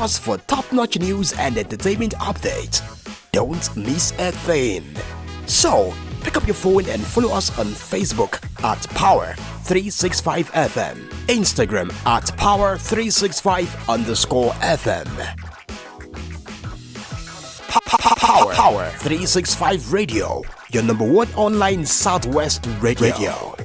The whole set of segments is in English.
us for top-notch news and entertainment updates. Don't miss a thing. So, pick up your phone and follow us on Facebook at Power365FM, Instagram at Power365_FM. Power 365 Radio, your number one online Southwest radio.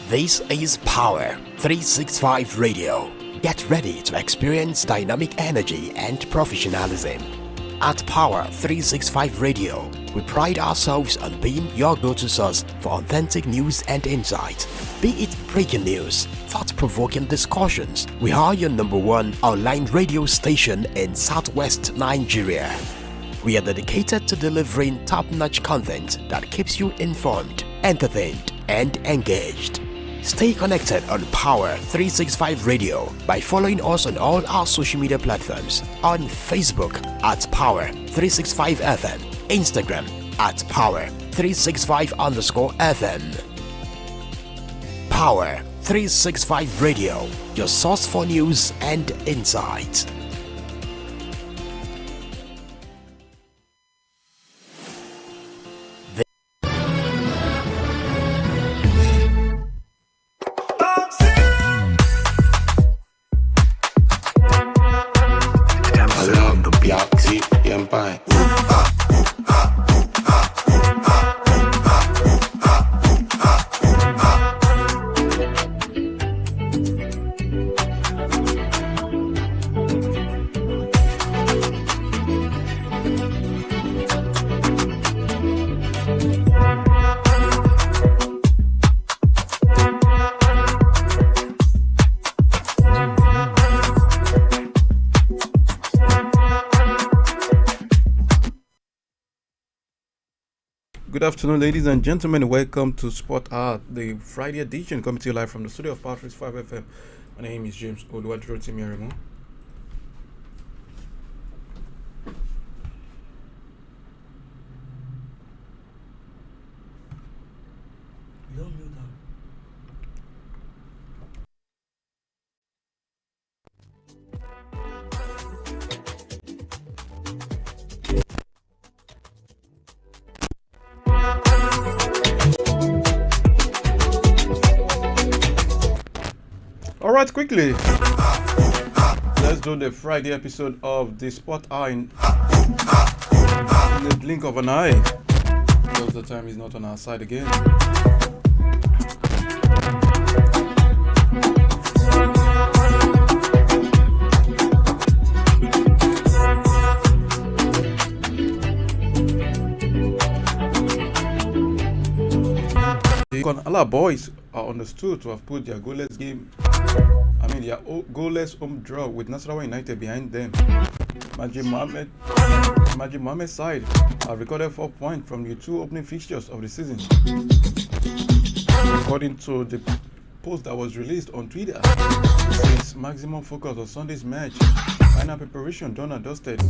This is Power 365 Radio. Get ready to experience dynamic energy and professionalism. At Power 365 Radio, we pride ourselves on being your go-to source for authentic news and insight. Be it breaking news, thought-provoking discussions, we are your number one online radio station in Southwest Nigeria. We are dedicated to delivering top-notch content that keeps you informed, entertained, and engaged. Stay connected on Power 365 Radio by following us on all our social media platforms, on Facebook at Power 365 FM, Instagram at Power 365_FM. Power 365 Radio, your source for news and insight. Good afternoon, ladies and gentlemen. Welcome to Sport Art, the Friday edition, coming to you live from the studio of Power 365 FM. My name is James Oluwaduro-Timiarimo. Alright, quickly, let's do the Friday episode of the Sport Eye in the blink of an eye, because the time is not on our side again. The Ala boys are understood to have put their goalless home draw with Nasarawa United behind them. Majid Mohammed's side have recorded 4 points from the two opening fixtures of the season. According to the post that was released on Twitter, since maximum focus on Sunday's match, final preparation done and dusted.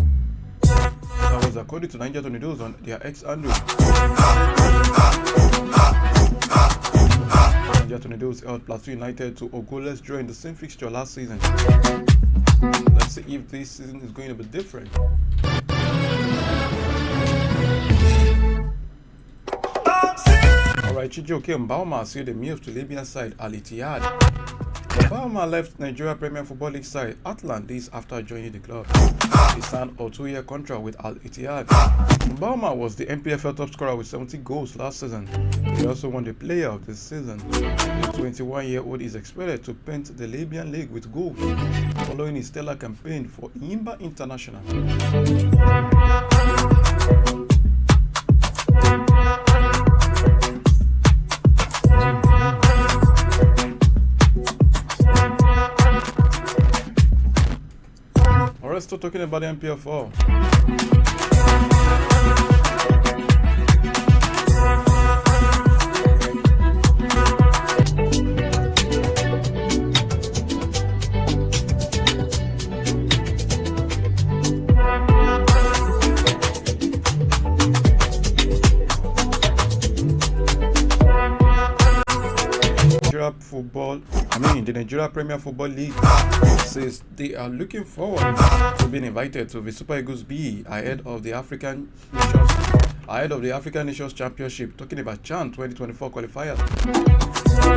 That was according to Niger Tornadoes on their ex-handle. Niger Tornadoes held Plateau United to a goalless draw in the same fixture last season. Let's see if this season is going to be different. Alright, Chijioke Mbauma sealed the move to Libyan side Al Ittihad. Mbauma left Nigeria Premier Football League side Atlant days after joining the club. He signed a 2-year contract with Al Ittihad. Mbauma was the NPFL top scorer with 70 goals last season. He also won the Player of the Season. The 21-year-old is expected to paint the Libyan league with gold following his stellar campaign for Imba International. Alright, still talking about the NPFL. the Nigeria Premier Football League says they are looking forward to being invited to the Super Eagles B ahead of the African Nations Championship, talking about CHAN 2024 qualifiers,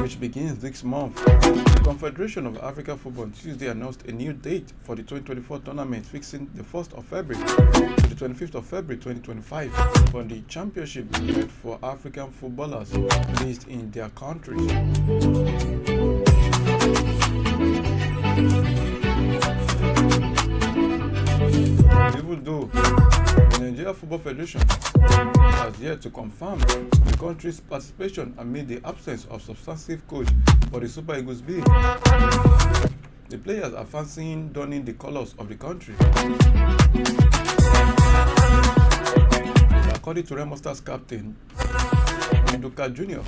which begins next month. The Confederation of African Football on Tuesday announced a new date for the 2024 tournament, fixing the 1st of February to the 25th of February 2025 for the championship meant for African footballers based in their countries. Even though the Nigeria Football Federation has yet to confirm the country's participation amid the absence of substantive coach for the Super Eagles B, the players are fancying donning the colors of the country. According to Remo Stars captain Nduka Jr.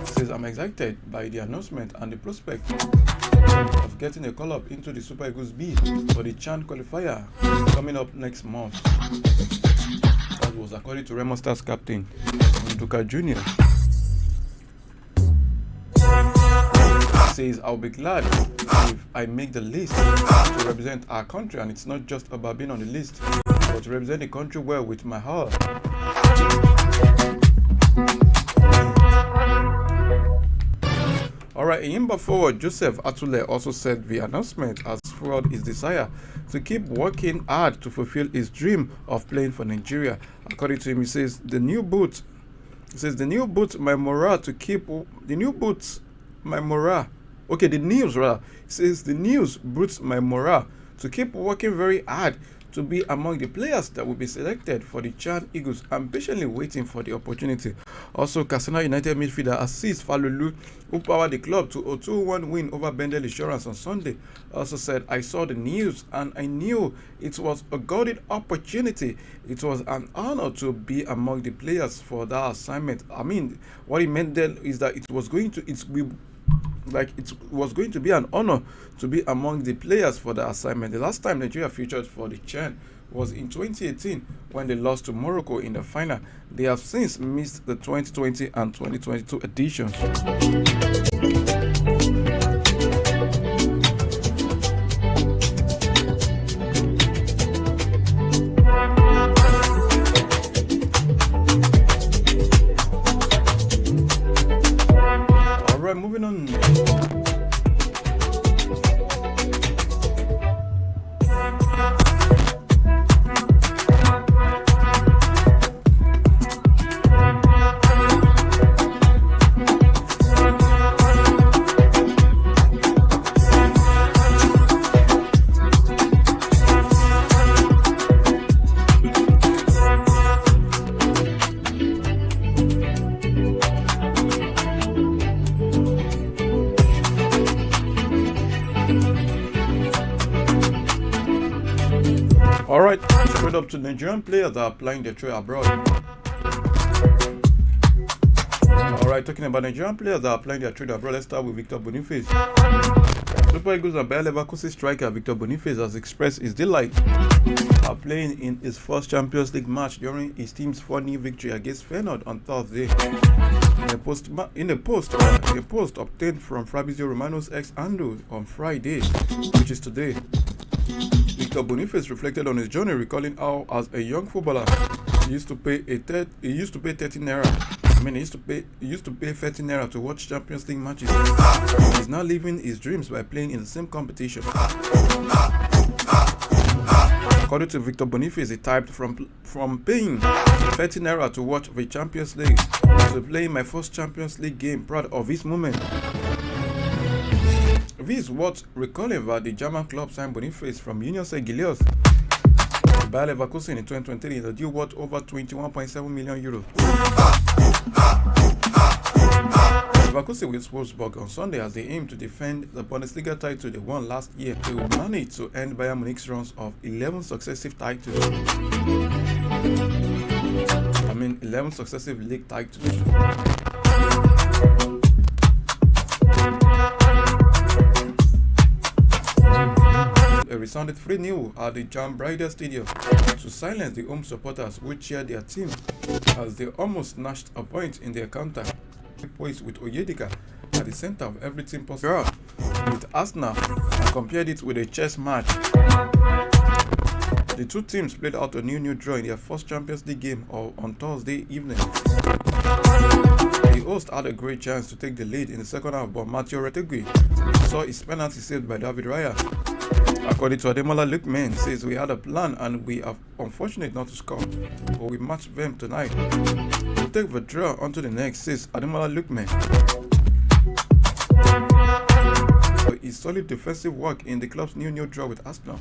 says, "I'm excited by the announcement and the prospect of getting a call-up into the Super Eagles B for the CHAN qualifier coming up next month." That was according to Remo Stars captain Nduka Jr. He says, "I'll be glad if I make the list to represent our country, and it's not just about being on the list, but to represent the country well with my heart." Alright, Yimba forward Joseph Atule also said the announcement has fueled his desire to keep working hard to fulfill his dream of playing for Nigeria. According to him, he says the new boots my morale to keep the new boots my morale. Okay, the news rather. He says the news boosts my morale to keep working very hard to be among the players that will be selected for the CHAN Eagles. I'm patiently waiting for the opportunity. Also, Katsina United midfielder Azeez Falulu, who powered the club to a 2-1 win over Bendel Insurance on Sunday, also said, "I saw the news and I knew it was a golden opportunity. It was an honor to be among the players for that assignment." What he meant then is that it was going to be an honor to be among the players for the assignment. The last time Nigeria featured for the CHAN was in 2018 when they lost to Morocco in the final. They have since missed the 2020 and 2022 editions. Alright, moving on. Alright, straight up to Nigerian players that are applying their trade abroad. Alright, talking about Nigerian players that are applying their trade abroad, let's start with Victor Boniface. Super Eagles and Bayer Leverkusen striker Victor Boniface has expressed his delight at playing in his first Champions League match during his team's 4-0 victory against Feyenoord on Thursday. In a post obtained from Fabrizio Romano's ex-handle on Friday, which is today, Victor Boniface reflected on his journey, recalling how, as a young footballer, he used to pay 30 naira. He used to pay 30 naira to watch Champions League matches. He's now living his dreams by playing in the same competition. According to Victor Boniface, he typed from paying 30 naira to watch the Champions League to playing my first Champions League game. Proud of this moment. This is what recalling that the German club signed Boniface from Union Saint-Gilloise Bayer Leverkusen in 2023, the deal worth over 21.7 million euros. Leverkusen with Wolfsburg on Sunday as they aim to defend the Bundesliga title they won last year. They will manage to end Bayern Munich's runs of 11 successive titles. 11 successive league titles. A resounded 3-0 at the Jan Breider Stadium to silence the home supporters who cheered their team as they almost snatched a point in their counter. Poised with Oyedika at the center of everything possible. with Arsenal and compared it with a chess match. The two teams played out a new draw in their first Champions League game on Thursday evening. The host had a great chance to take the lead in the second half, but Matteo Retegui saw his penalty saved by David Raya. According to Ademola Lookman, says we had a plan and we are unfortunate not to score, but we matched them tonight. We'll take the draw onto the next, says Ademola Lookman. His solid defensive work in the club's new draw with Arsenal.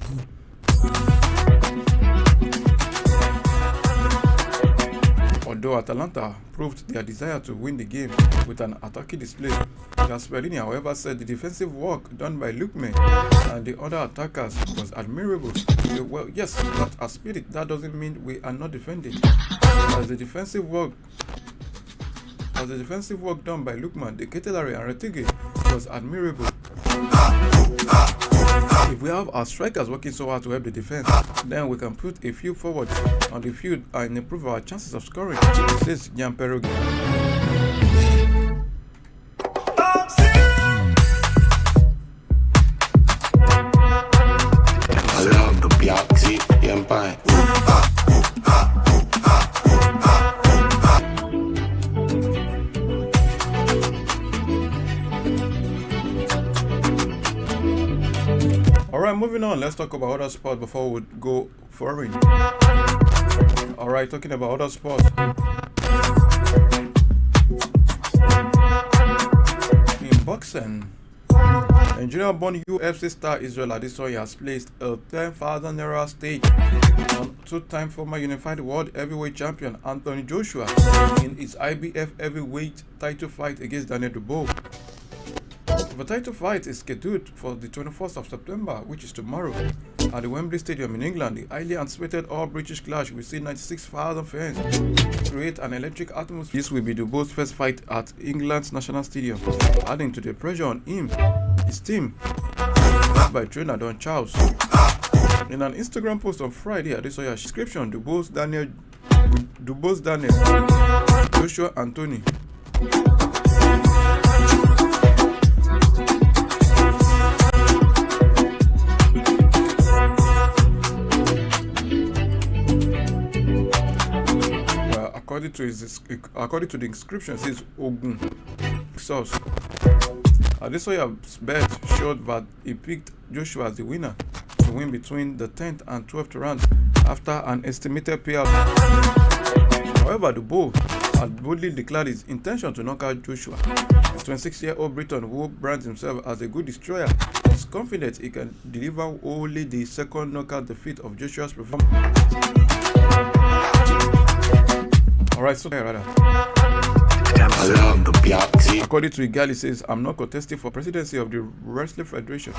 Although Atalanta proved their desire to win the game with an attacking display, Gasperini, however, said the defensive work done by Lookman and the other attackers was admirable. Well, yes, but as spirit, that doesn't mean we are not defending. As the defensive work done by Lookman, the Ketelare and Retegui was admirable. If we have our strikers working so hard to help the defense, then we can put a few forward on the field and improve our chances of scoring, says Jan Perogi. Alright, moving on, let's talk about other sports before we go foreign. Alright, talking about other sports. In boxing, Nigeria-born UFC star Israel Adesanya has placed a 10,000 naira stake on two-time former unified world heavyweight champion Anthony Joshua in his IBF heavyweight title fight against Daniel Dubois. The title fight is scheduled for the 21st of September, which is tomorrow, at the Wembley Stadium in England. The highly anticipated all-British clash will see 96,000 fans create an electric atmosphere. This will be Dubois' first fight at England's National Stadium, adding to the pressure on him, his team, led by trainer Don Charles. In an Instagram post on Friday, Adesanya's description, Dubois Daniel, Joshua Anthony. According to the inscription, it says Ogun Source. Adesanya's bet showed that he picked Joshua as the winner to win between the 10th and 12th round after an estimated payout. However, Dubois had boldly declared his intention to knock out Joshua. The 26-year-old Briton, who brands himself as a good destroyer, is confident he can deliver only the second knockout defeat of Joshua's performance. Alright, so according to Igali, says, I'm not contesting for presidency of the Wrestling Federation.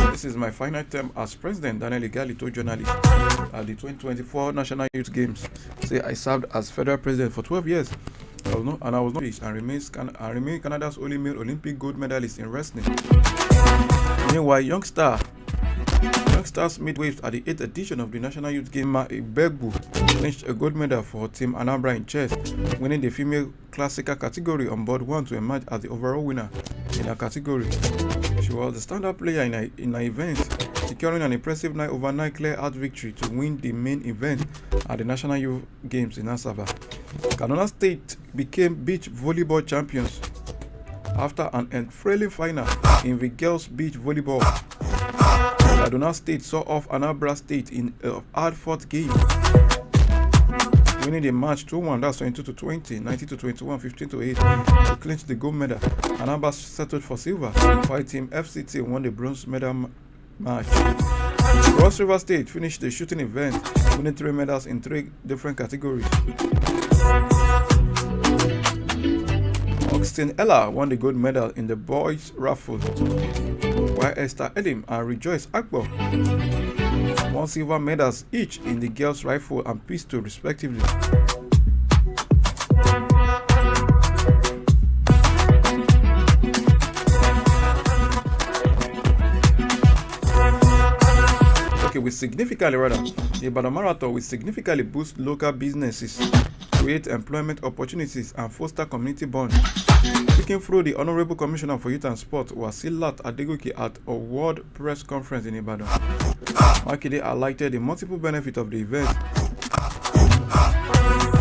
This is my final term as president, Daniel Igali told journalists at the 2024 National Youth Games. Say, I served as federal president for 12 years. I was not and remain Canada's only male Olympic gold medalist in wrestling. Meanwhile, youngsters midweight at the 8th edition of the National Youth Games, Ibegbu clinched a gold medal for Team Anambra in chess, winning the female classical category on board one to emerge as the overall winner in her category. She was the standout player in her event, securing an impressive 9-over-9 clear-out victory to win the main event at the National Youth Games in Asaba. Kaduna State became beach volleyball champions after an enthralling final in the girls' beach volleyball. Kaduna State saw off Anambra State in a hard-fought game, winning the match 2-1, that's 22-20, 19-21, 15-8 to clinch the gold medal. Anambra settled for silver, while Team FCT won the bronze medal match. Cross River State finished the shooting event, winning 3 medals in 3 different categories. Augustine Ella won the gold medal in the boys' raffle, while Esther Edim and Rejoice Akbo won silver medals each in the girls' rifle and pistol respectively. The Ibadan Marathon will significantly boost local businesses, create employment opportunities, and foster community bonds. Speaking through the Honorable Commissioner for Youth and Sport, Wasilat Adegoke, at a World Press Conference in Ibadan, Makinde highlighted the multiple benefits of the event.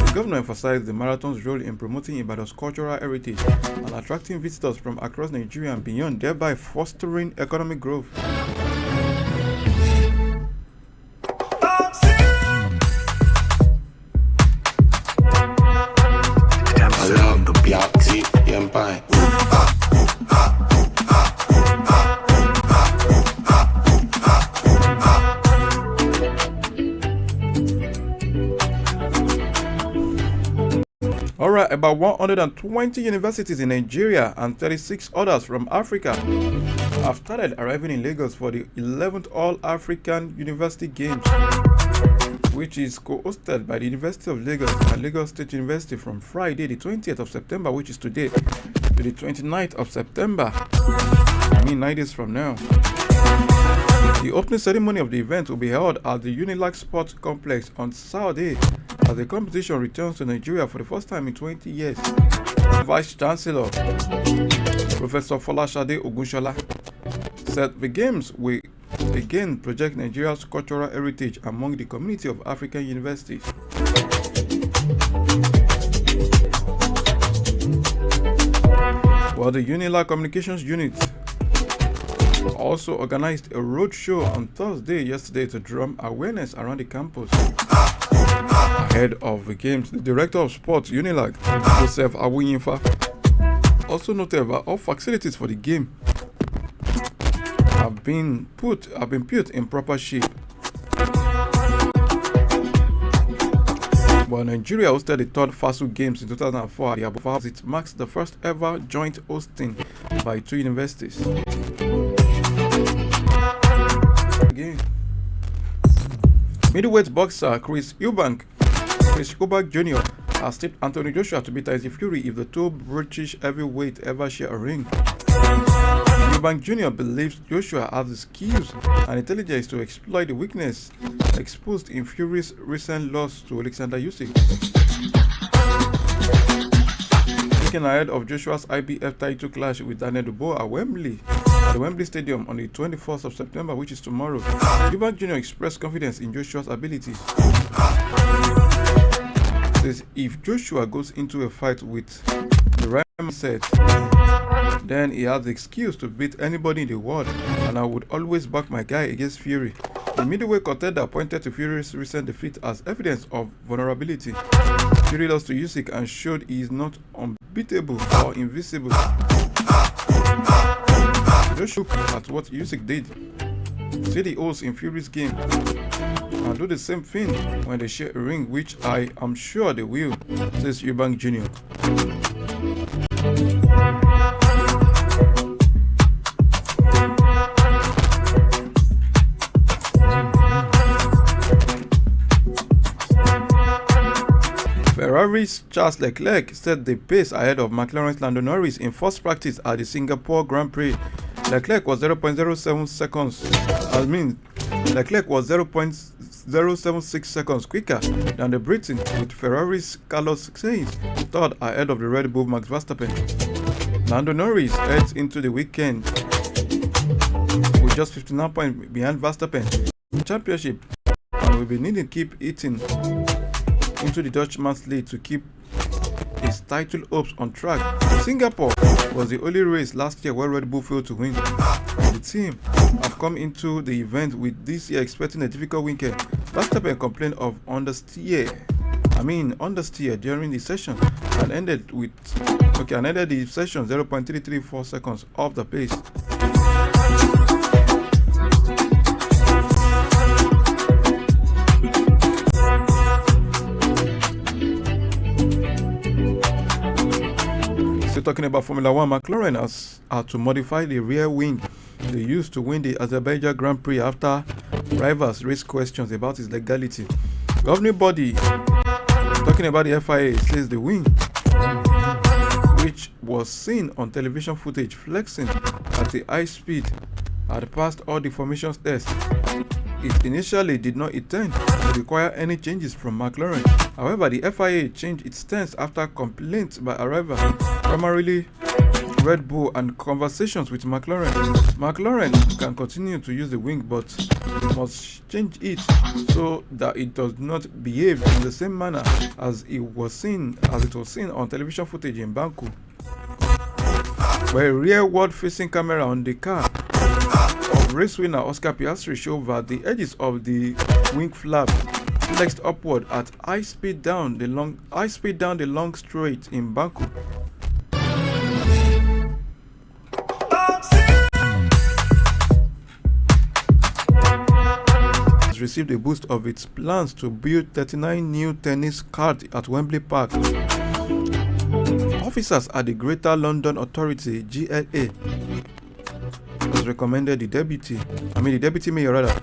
The governor emphasized the marathon's role in promoting Ibadan's cultural heritage and attracting visitors from across Nigeria and beyond, thereby fostering economic growth. Alright, about 120 universities in Nigeria and 36 others from Africa have started arriving in Lagos for the 11th All-African University Games, which is co-hosted by the University of Lagos and Lagos State University from Friday the 20th of September, which is today, to the 29th of September, 9 days from now. The opening ceremony of the event will be held at the Unilag Sports Complex on Saturday as the competition returns to Nigeria for the first time in 20 years. Vice Chancellor Professor Folashade Ogunshola said the Games will again project Nigeria's cultural heritage among the community of African universities. While the Unilag Communications Unit also organized a roadshow on Thursday yesterday to drum awareness around the campus. Ahead of the Games, the Director of Sports, Unilag, Joseph Awuyinfa, also noted that all facilities for the game have been put in proper shape. While Nigeria hosted the third FASU Games in 2004 at the Abuja House, it marks the first ever joint hosting by two universities. Middleweight boxer Chris Eubank Jr. has tipped Anthony Joshua to beat Tyson Fury if the two British heavyweights ever share a ring. Eubank Jr. believes Joshua has the skills and intelligence to exploit the weakness exposed in Fury's recent loss to Alexander Usyk. Looking ahead of Joshua's IBF title clash with Daniel Dubois at the Wembley Stadium on the 24th of September, which is tomorrow, Eubank Jr. expressed confidence in Joshua's abilities. Says if Joshua goes into a fight with the right mindset, then he has the skills to beat anybody in the world, and I would always back my guy against Fury. The middleweight contender pointed to Fury's recent defeat as evidence of vulnerability. Fury lost to Usyk and showed he is not unbeatable or invisible. Just look at what Usyk did. See the holes in Fury's game and do the same thing when they share a ring, which I am sure they will, says Eubank Jr. Ferrari's Charles Leclerc set the pace ahead of McLaren's Lando Norris in first practice at the Singapore Grand Prix. Leclerc was 0.07 seconds. Leclerc was 0.076 seconds quicker than the Briton, with Ferrari's Carlos Sainz third ahead of the Red Bull Max Verstappen. Lando Norris heads into the weekend with just 59 points behind Verstappen in the championship and will be needing to keep eating into the Dutchman's lead to keep his title hopes on track. Singapore was the only race last year where Red Bull failed to win. The team have come into the event with this year expecting a difficult weekend. Verstappen complained of understeer during the session and ended the session 0.334 seconds off the pace. Still talking about Formula 1, McLaren has had to modify the rear wing they used to win the Azerbaijan Grand Prix after rivals raised questions about its legality. Governing body, talking about the FIA, says the wing, which was seen on television footage flexing at the high speed, had passed all the formations tests it initially did not intend to require any changes from McLaren. However, the FIA changed its stance after complaints by a rival, primarily Red Bull, and conversations with McLaren. McLaren can continue to use the wing but must change it so that it does not behave in the same manner as it was seen on television footage in Baku, where a rear world-facing camera on the car of race winner Oscar Piastri showed that the edges of the wing flap flexed upward at high speed down the long straight in Baku. Received a boost of its plans to build 39 new tennis courts at Wembley Park. Officers at the Greater London Authority (GLA) has recommended the deputy mayor that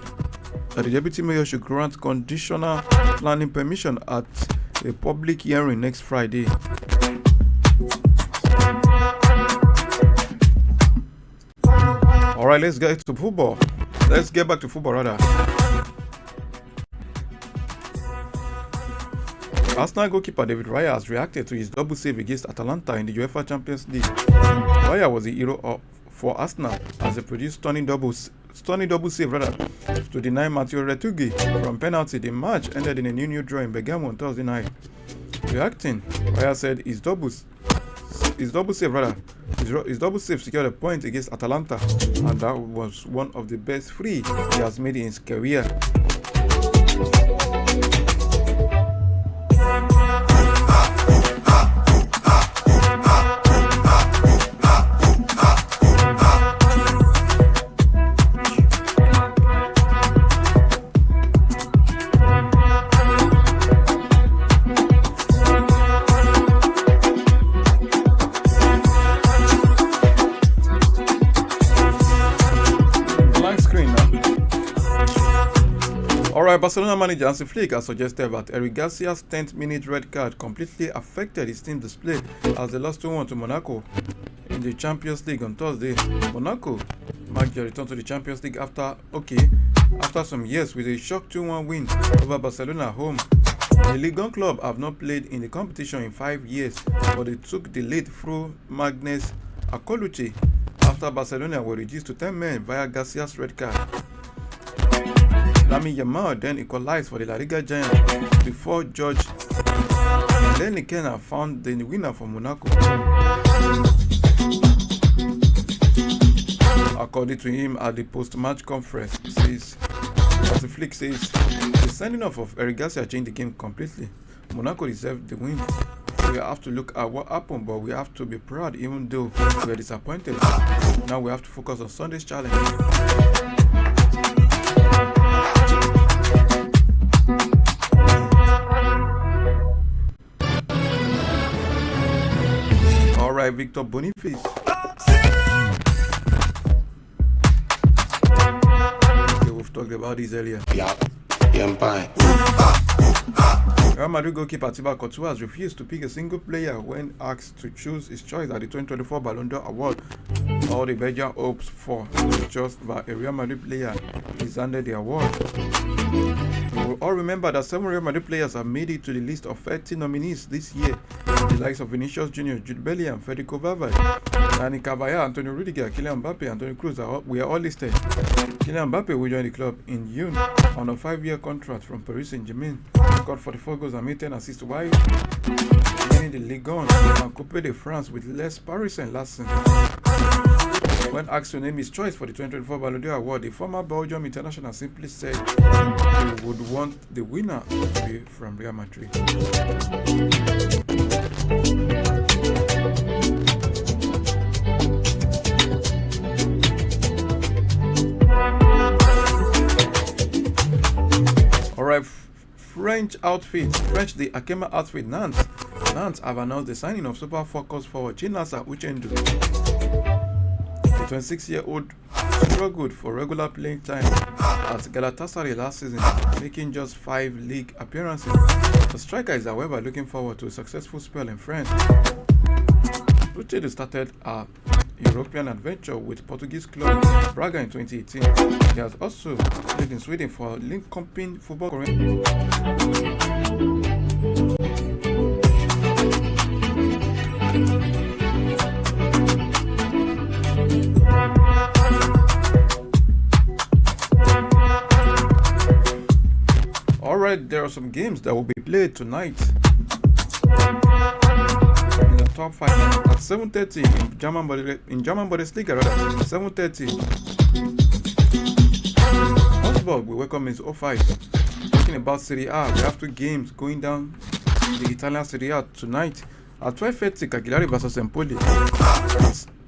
the deputy mayor should grant conditional planning permission at a public hearing next Friday. All right, let's get to football. Let's get back to football rather. Arsenal goalkeeper David Raya has reacted to his double save against Atalanta in the UEFA Champions League. Raya was the hero for Arsenal as they produced stunning double save to deny Matteo Retugi from penalty. The match ended in a 0-0 draw in Bergamo on Thursday night. Reacting, Raya said his double save secured a point against Atalanta, and that was one of the best three he has made in his career. Barcelona manager Hansi Flick has suggested that Eric Garcia's 10th-minute red card completely affected his team display as they lost 2-1 to Monaco in the Champions League on Thursday. Monaco marked their return to the Champions League after some years with a shock 2-1 win over Barcelona at home. The Ligue 1 club have not played in the competition in 5 years, but they took the lead through Magnus Akoluche after Barcelona were reduced to 10 men via Garcia's red card. Lamine Yamal then equalized for the La Liga giants before George Lineker found the winner for Monaco. According to him at the post-match conference, as the Flick says, the sending off of Eric Garcia changed the game completely. Monaco deserved the win. We have to look at what happened, but we have to be proud even though we are disappointed. Now we have to focus on Sunday's challenge. Alright, Victor Boniface. Okay, we've talked about this earlier. Real Madrid goalkeeper Thibaut Courtois has refused to pick a single player when asked to choose his choice at the 2024 Ballon d'Or award. All the Belgian hopes for just that a Real Madrid player is handed the award. We will all remember that 7 Real Madrid players have made it to the list of 30 nominees this year. The likes of Vinicius Jr., Jude Bellingham, Federico Valverde, Dani Carvajal, Antonio Rudiger, Kylian Mbappe, Antonio Cruz, we are all listed. Kylian Mbappe will join the club in June on a 5-year contract from Paris Saint-Germain. He scored 44 goals and made 10 assists while winning the Ligue 1 and Coupe de France with Les Parisiens last season. When asked to name his choice for the 2024 Ballon d'Or award, the former Belgium international simply said he would want the winner to be from Real Madrid. Alright, French the Akema outfit Nantes have announced the signing of super focus forward Chinasa Uchendu. The 26-year-old struggled for regular playing time at Galatasaray last season, making just 5 league appearances. The striker is, however, looking forward to a successful spell in France. Uchendu started European adventure with Portuguese club Braga in 2018. He has also played in Sweden for Linköping Football Korean. Alright, there are some games that will be played tonight in the top 5 at 7:30 in German Bundesliga, rather 7:30. Augsburg will welcome his 05. Talking about Serie A, we have 2 games going down the Italian Serie A tonight at 12:30. Cagliari versus Empoli.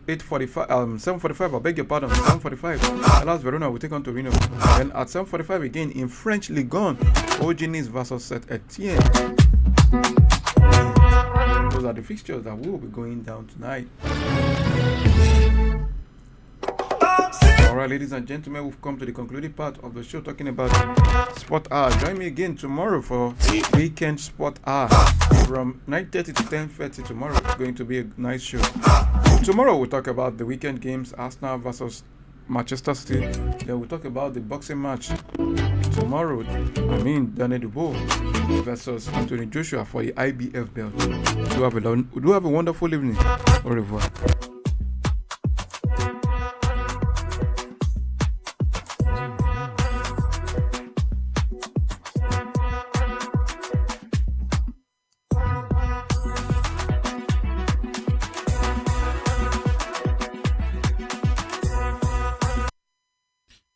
7:45. I beg your pardon. 7:45. Hellas Verona will take on Torino. Then at 7:45 again in French Ligue 1, Nice versus Saint-Etienne. Those are the fixtures that will be going down tonight. Alright, ladies and gentlemen, we've come to the concluding part of the show talking about Sport Hour. Join me again tomorrow for Weekend Sport Hour from 9:30 to 10:30 tomorrow. It's going to be a nice show. Tomorrow we'll talk about the weekend games, Arsenal versus Manchester City. Then we'll talk about the boxing match tomorrow. Daniel Dubois versus Anthony Joshua for the IBF belt. Do have a wonderful evening. Au revoir.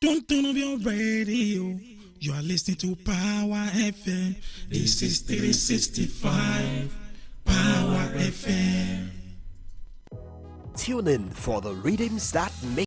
Don't turn off your radio. You are listening to Power FM. This is 365 Power FM. Tune in for the rhythms that make